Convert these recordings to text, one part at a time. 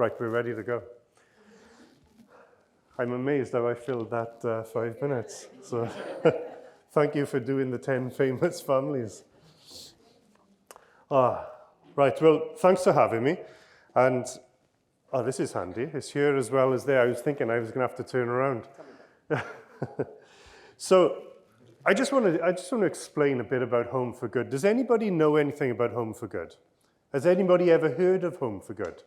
Right, we're ready to go. I'm amazed how I filled that 5 minutes. So thank you for doing the 10 famous families. Right, well, thanks for having me. And this is handy. It's here as well as there. I was thinking I was going to have to turn around. So I just want to explain a bit about Home for Good. Does anybody know anything about Home for Good? Has anybody ever heard of Home for Good?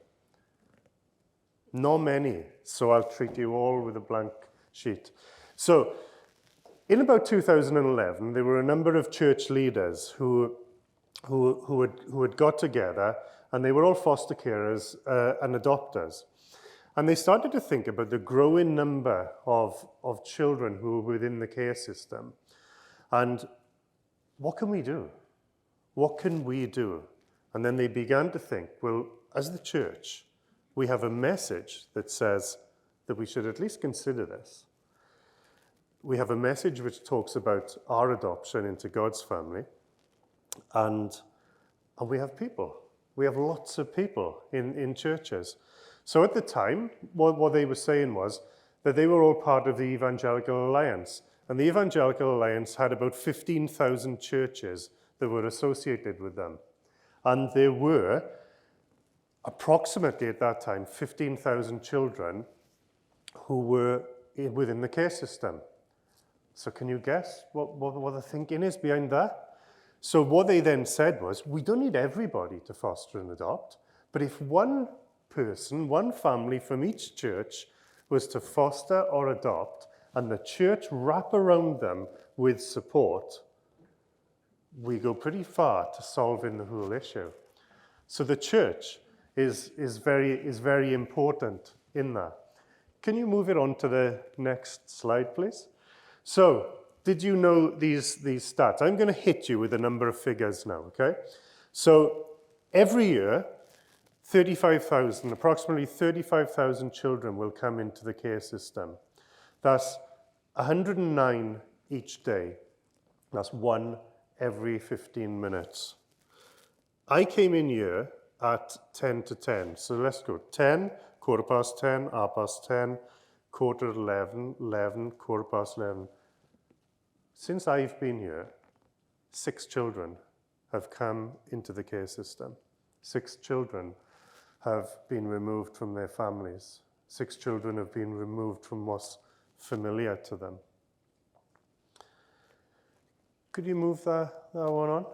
Not many, so I'll treat you all with a blank sheet. So, in about 2011, there were a number of church leaders who had got together, and they were all foster carers and adopters. And they started to think about the growing number of children who were within the care system. And what can we do? What can we do? And then they began to think, well, as the church, we have a message that says that we should at least consider this. We have a message which talks about our adoption into God's family, and we have people. We have lots of people in churches. So at the time, what they were saying was that they were all part of the Evangelical Alliance, and the Evangelical Alliance had about 15,000 churches that were associated with them. And there were approximately at that time 15,000 children who were within the care system. So can you guess what the thinking is behind that? So what they then said was, we don't need everybody to foster and adopt, but if one person, one family from each church was to foster or adopt, and the church wrap around them with support, we go pretty far to solving the whole issue. So the church is very important in that. Can you move it on to the next slide, please? So, did you know these stats? I'm going to hit you with a number of figures now, okay? So, every year, approximately 35,000 children will come into the care system. That's 109 each day. That's one every 15 minutes. I came in here at 10 to 10. So let's go 10, quarter past 10, 10, quarter 11, 11, quarter past 11. Since I've been here, 6 children have come into the care system. 6 children have been removed from their families. 6 children have been removed from what's familiar to them. Could you move that one on?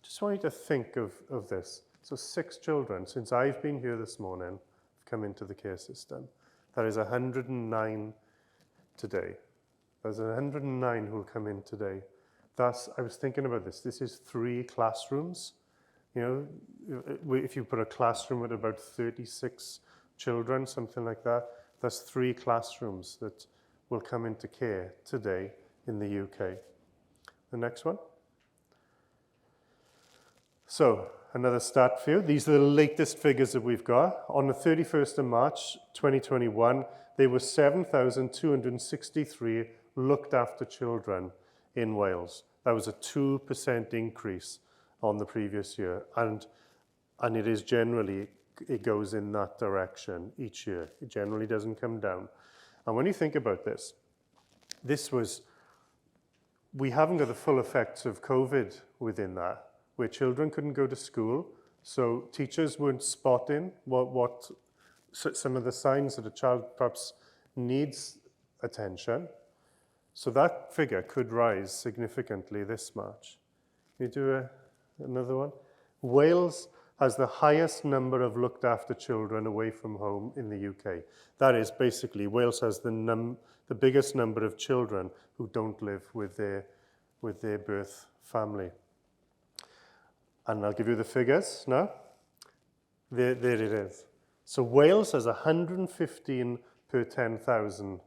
Just want you to think of this. So 6 children, since I've been here this morning, have come into the care system. That is 109 today. There's 109 who will come in today. I was thinking about this. This is 3 classrooms. You know, if you put a classroom with about 36 children, something like that, that's 3 classrooms that will come into care today in the UK. The next one. So, another stat for you. These are the latest figures that we've got. On the 31st of March 2021, there were 7,263 looked after children in Wales. That was a 2% increase on the previous year. And it is generally, it goes in that direction each year. It generally doesn't come down. And when you think about this, we haven't got the full effects of COVID within that, where children couldn't go to school, so teachers weren't spotting some of the signs that a child perhaps needs attention. So that figure could rise significantly this March. Can you do another one? Wales has the highest number of looked after children away from home in the UK. That is basically, Wales has the biggest number of children who don't live with their birth family. And I'll give you the figures now. There it is. So Wales has 115 per 10,000.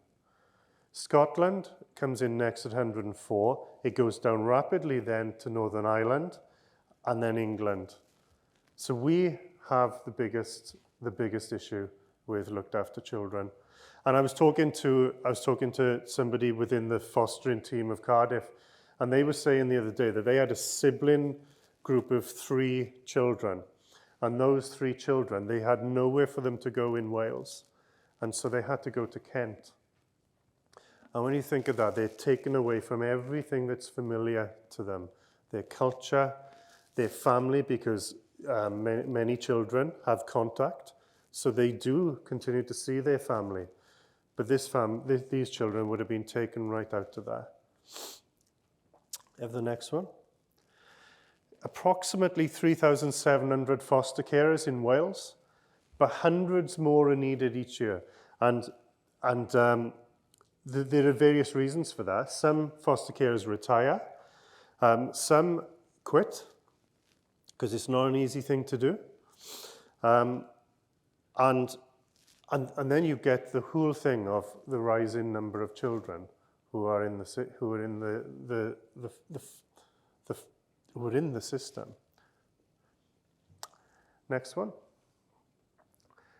Scotland comes in next at 104. It goes down rapidly then to Northern Ireland and then England. So we have the biggest issue with looked after children. And I was talking to somebody within the fostering team of Cardiff, and they were saying the other day that they had a sibling group of 3 children, And those 3 children, they had nowhere for them to go in Wales. And so they had to go to Kent. And when you think of that, they're taken away from everything that's familiar to them. Their culture, their family, because many children have contact. So they do continue to see their family. But these children would have been taken right out of there. Have the next one. Approximately 3,700 foster carers in Wales, but hundreds more are needed each year. And there are various reasons for that. Some foster carers retire, some quit, because it's not an easy thing to do. And then you get the whole thing of the rising number of children who are in the system. Next one.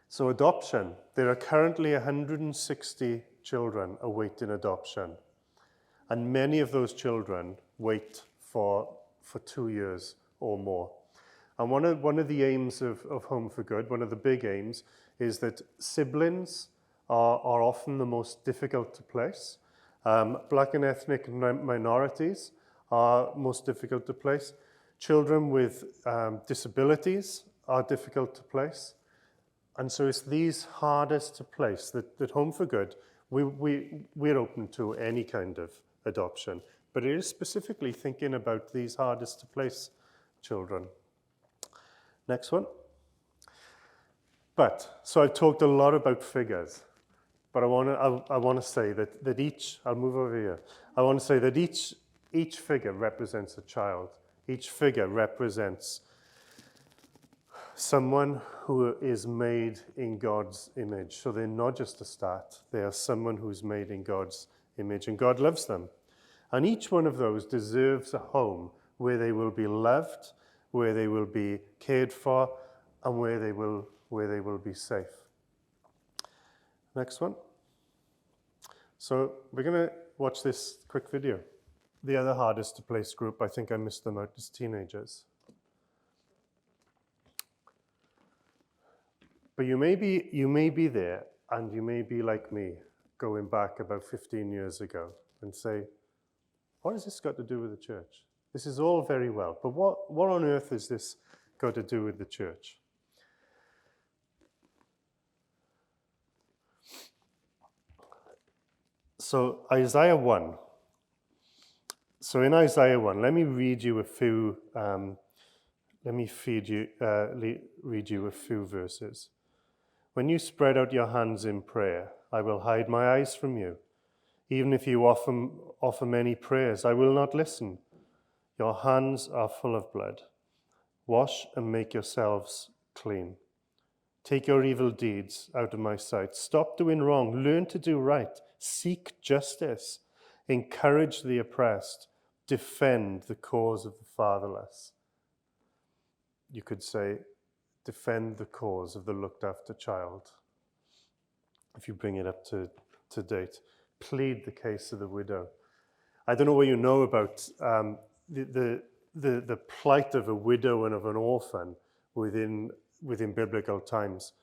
So adoption. There are currently 160 children awaiting adoption, and many of those children wait for 2 years or more. And one of the aims of Home for Good, one of the big aims, is that siblings are often the most difficult to place. Black and ethnic minorities are most difficult to place. Children with disabilities are difficult to place. And so it's these hardest to place that Home for Good, we're open to any kind of adoption, but it is specifically thinking about these hardest to place children. Next one. So I've talked a lot about figures, but I want to say that each, I'll move over here. I want to say that each figure represents a child. Each figure represents someone who is made in God's image. So they're not just a stat. They are someone who's made in God's image, and God loves them. And each one of those deserves a home where they will be loved, where they will be cared for, and where they will be safe. Next one. So we're going to watch this quick video. The other hardest to place group, I think I missed them out, is teenagers. But you may be there, and you may be like me, going back about 15 years ago, and say, what has this got to do with the church? This is all very well, but what on earth has this got to do with the church? So Isaiah 1. So in Isaiah 1, let me read you a few. Read you a few verses. When you spread out your hands in prayer, I will hide my eyes from you. Even if you offer many prayers, I will not listen. Your hands are full of blood. Wash and make yourselves clean. Take your evil deeds out of my sight. Stop doing wrong. Learn to do right. Seek justice. Encourage the oppressed. Defend the cause of the fatherless. You could say, defend the cause of the looked after child. If you bring it up to date. Plead the case of the widow. I don't know what you know about the plight of a widow and of an orphan within biblical times.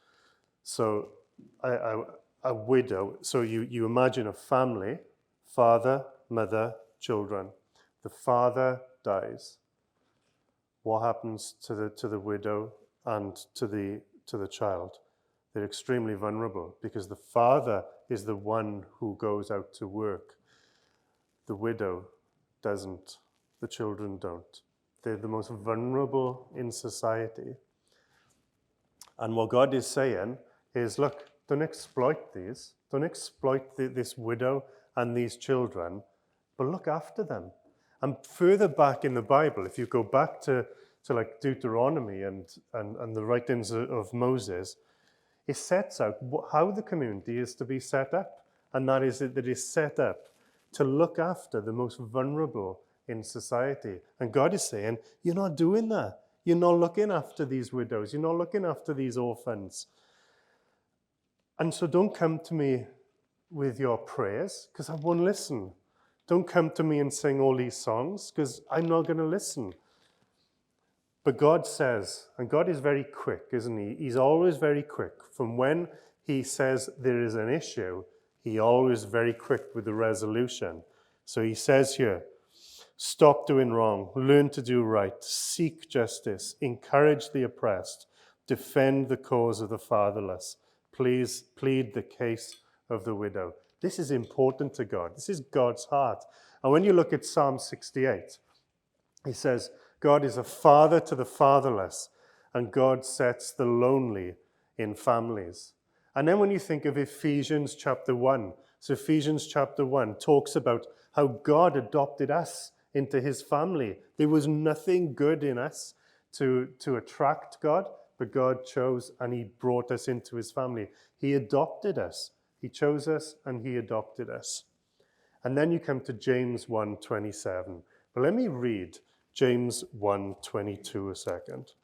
So a widow, so you imagine a family, father, mother, children. The father dies. What happens to the widow and to the child? They're extremely vulnerable because the father is the one who goes out to work. The widow doesn't. The children don't. They're the most vulnerable in society. And what God is saying is, look, don't exploit these. Don't exploit this widow and these children, but look after them. And further back in the Bible, if you go back to like Deuteronomy and the writings of Moses, it sets out how the community is to be set up. And that is that it is set up to look after the most vulnerable in society. And God is saying, you're not doing that. You're not looking after these widows. You're not looking after these orphans. And so don't come to me with your prayers, because I won't listen. Don't come to me and sing all these songs, because I'm not going to listen. But God says, and God is very quick, isn't he? He's always very quick. From when he says there is an issue, he always very quick with the resolution. So he says here, stop doing wrong, learn to do right, seek justice, encourage the oppressed, defend the cause of the fatherless, please plead the case of the widow. This is important to God. This is God's heart. And when you look at Psalm 68, he says, God is a father to the fatherless, and God sets the lonely in families. And then when you think of Ephesians chapter 1, so Ephesians chapter 1 talks about how God adopted us into his family. There was nothing good in us to attract God, but God chose and he brought us into his family. He adopted us. He chose us and he adopted us. And then you come to James 1:27. But let me read James 1:22 a second.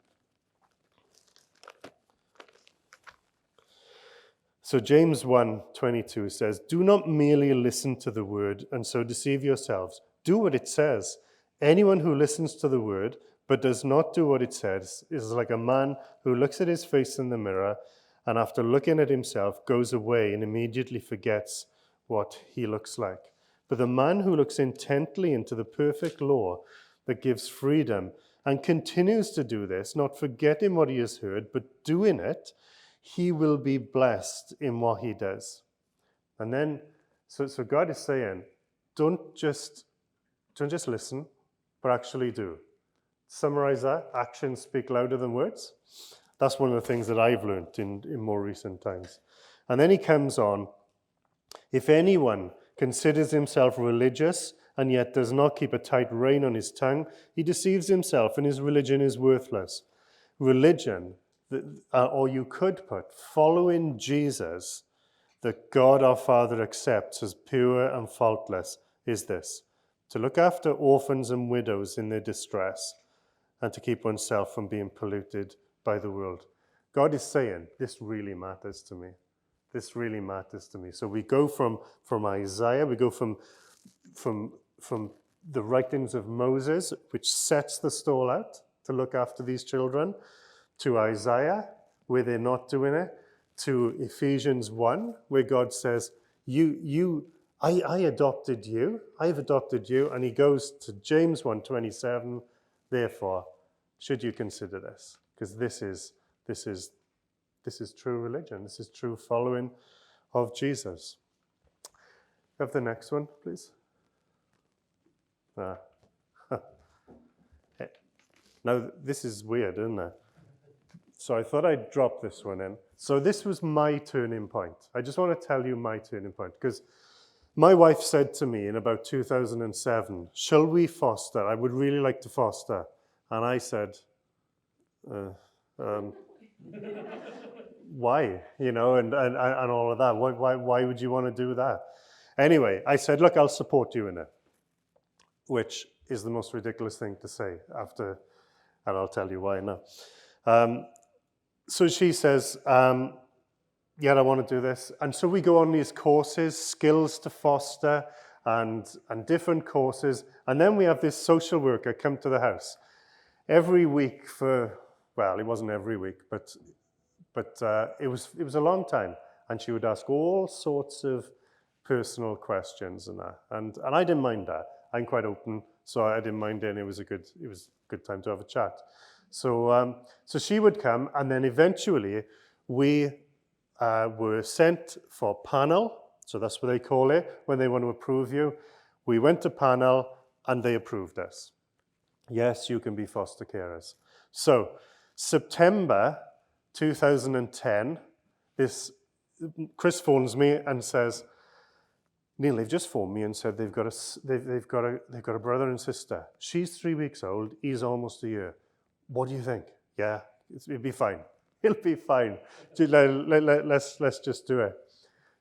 So James 1:22 says, do not merely listen to the word and so deceive yourselves. Do what it says. Anyone who listens to the word but does not do what it says is like a man who looks at his face in the mirror and after looking at himself goes away and immediately forgets what he looks like. But the man who looks intently into the perfect law that gives freedom and continues to do this, not forgetting what he has heard, but doing it, he will be blessed in what he does. And then, so God is saying, don't just listen, but actually do. Summarize that, actions speak louder than words. That's one of the things that I've learned in more recent times. And then he comes on, if anyone considers himself religious and yet does not keep a tight rein on his tongue, he deceives himself and his religion is worthless. Religion, or you could put, following Jesus, that God our Father accepts as pure and faultless, is this: to look after orphans and widows in their distress and to keep oneself from being polluted by the world. God is saying, this really matters to me. This really matters to me. So we go from Isaiah, we go from the writings of Moses, which sets the stall out to look after these children, to Isaiah, where they're not doing it, to Ephesians 1, where God says, I adopted you, I've adopted you, and he goes to James 1:27, therefore, should you consider this? Because this is true religion, this is true following of Jesus. Have the next one, please. Now, this is weird, isn't it? So I thought I'd drop this one in. So this was my turning point. I just want to tell you my turning point, because my wife said to me in about 2007, shall we foster? I would really like to foster. And I said, why? You know, and all of that. Why would you want to do that? Anyway, I said, look, I'll support you in it, which is the most ridiculous thing to say after, and I'll tell you why now. So she says, yeah, I want to do this. And so we go on these courses, skills to foster, and different courses. And then we have this social worker come to the house every week for, well, it wasn't every week, but it was a long time. And she would ask all sorts of personal questions and that. And I didn't mind that. I'm quite open, so I didn't mind it, and it was a good time to have a chat. So she would come, and then eventually we were sent for panel. So that's what they call it when they want to approve you. We went to panel, and they approved us. Yes, you can be foster carers. So September 2010, Chris phones me and says, Neil, they've just phoned me and said they've got a brother and sister. She's 3 weeks old. He's almost a year. What do you think? Yeah, it'll be fine. It'll be fine. Let's just do it.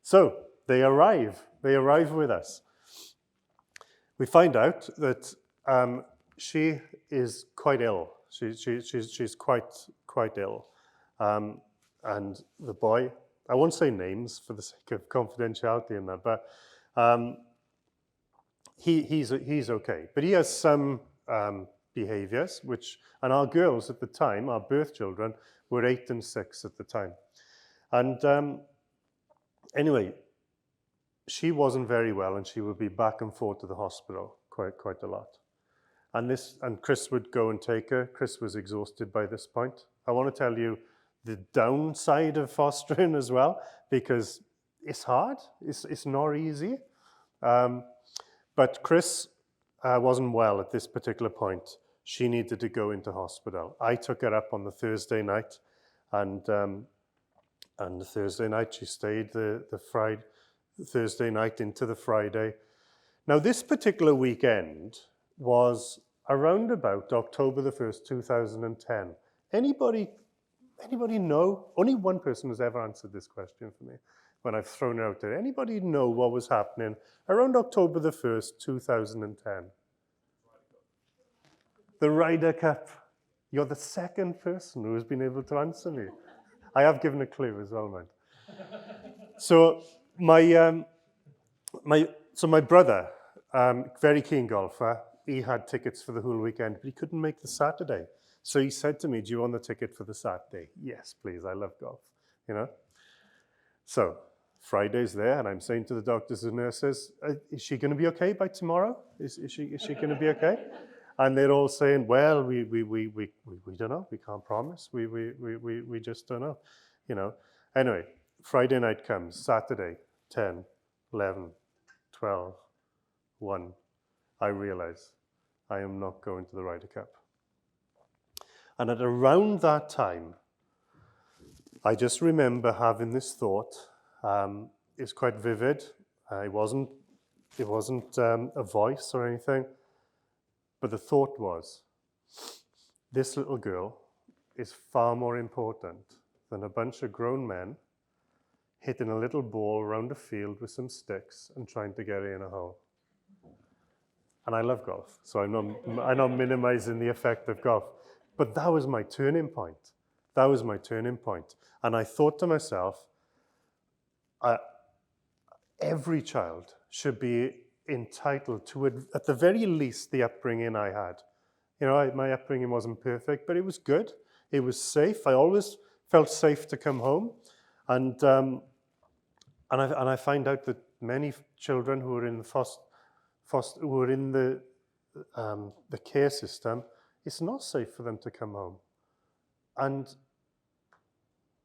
So they arrive. They arrive with us. We find out that she is quite ill. She's quite ill. And the boy, I won't say names for the sake of confidentiality in that, but he's okay. But he has some behaviors, and our girls at the time, our birth children, were 8 and 6 at the time. And anyway, she wasn't very well, and she would be back and forth to the hospital quite a lot. And Chris would go and take her. Chris was exhausted by this point. I want to tell you the downside of fostering as well, because it's hard. It's not easy. But Chris wasn't well at this particular point. She needed to go into hospital. I took her up on the Thursday night, and the Thursday night she stayed the Thursday night into the Friday. Now, this particular weekend was around about October the 1st, 2010. Anybody know? Only one person has ever answered this question for me when I've thrown it out there. Anybody know what was happening around October the 1st, 2010? The Ryder Cup. You're the second person who has been able to answer me. I have given a clue as well, man. So my brother, very keen golfer, he had tickets for the whole weekend, but he couldn't make the Saturday. So he said to me, "Do you want the ticket for the Saturday?" "Yes, please. I love golf." So Friday's there, and I'm saying to the doctors and nurses, "Is she going to be okay by tomorrow? Is she going to be okay?" And they're all saying, "Well, we don't know. We can't promise. We just don't know." Anyway, Friday night comes, Saturday, 10, 11, 12, 1. I realize I am not going to the Ryder Cup. And at around that time, I just remember having this thought. It's quite vivid. It wasn't a voice or anything, but the thought was, this little girl is far more important than a bunch of grown men hitting a little ball around a field with some sticks and trying to get it in a hole. And I love golf, so I'm not minimizing the effect of golf. But that was my turning point. That was my turning point. And I thought to myself, every child should be entitled to, at the very least, the upbringing I had. My upbringing wasn't perfect, but it was good. It was safe. I always felt safe to come home. And I find out that many children who are in the care system, it's not safe for them to come home. And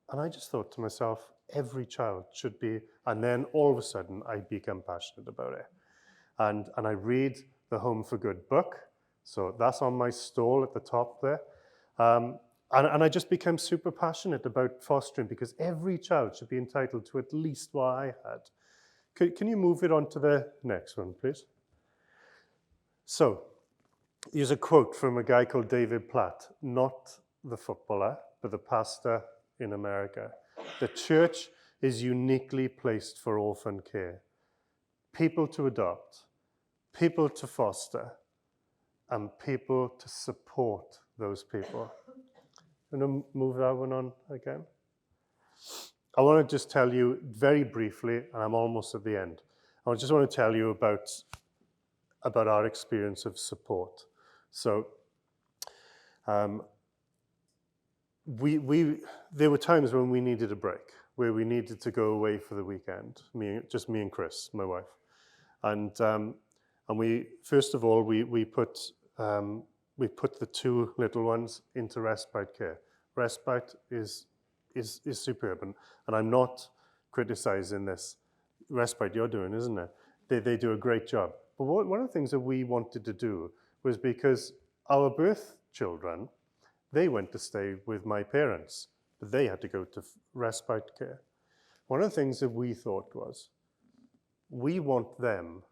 I just thought to myself, every child should be, and then all of a sudden I become passionate about it. And I read the Home for Good book, so that's on my stall at the top there. And I just became super passionate about fostering, because every child should be entitled to at least what I had. Can you move it on to the next one, please? So, here's a quote from a guy called David Platt, not the footballer, but the pastor in America. "The church is uniquely placed for orphan care. People to adopt, people to foster, and people to support those people." I'm going to move that one on again. I want to just tell you very briefly, and I'm almost at the end. I just want to tell you about our experience of support. So, there were times when we needed a break, where we needed to go away for the weekend. Just me and Chris, my wife, and we first of all we put the two little ones into respite care. Respite is superb, and I'm not criticizing this. Respite you're doing, isn't it? They do a great job. But one of the things that we wanted to do was, because our birth children, they went to stay with my parents, but they had to go to respite care. One of the things that we thought was, we want them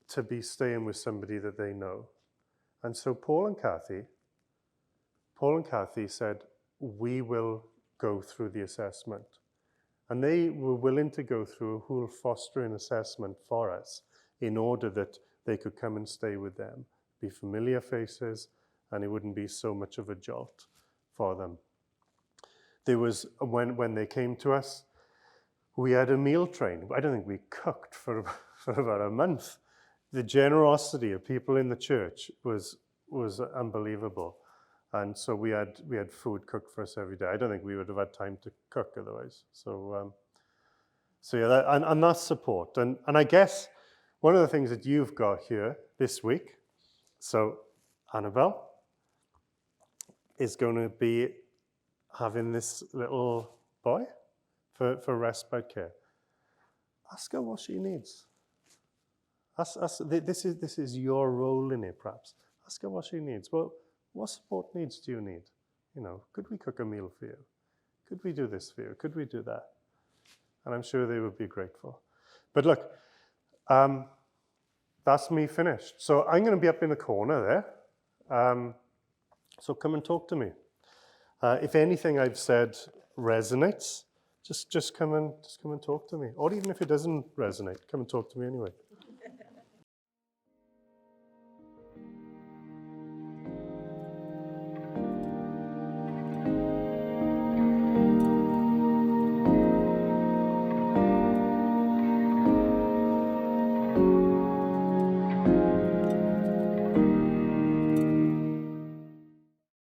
to be staying with somebody that they know. And so Paul and Kathy said, we will go through the assessment. And they were willing to go through a whole fostering assessment for us in order that they could come and stay with them, be familiar faces, and it wouldn't be so much of a jolt for them. There was, when they came to us, we had a meal train. I don't think we cooked for about a month. The generosity of people in the church was was unbelievable. And so we had food cooked for us every day. I don't think we would have had time to cook otherwise. So yeah, and that's support. And I guess one of the things that you've got here this week, so Annabelle is going to be having this little boy for respite care. Ask her what she needs. This is your role in it, perhaps. Ask her what she needs. Well, what support needs do you need? You know, could we cook a meal for you? Could we do this for you? Could we do that? And I'm sure they would be grateful. But look, that's me finished. So I'm going to be up in the corner there. So come and talk to me. If anything I've said resonates, just come and talk to me. Or even if it doesn't resonate, come and talk to me anyway.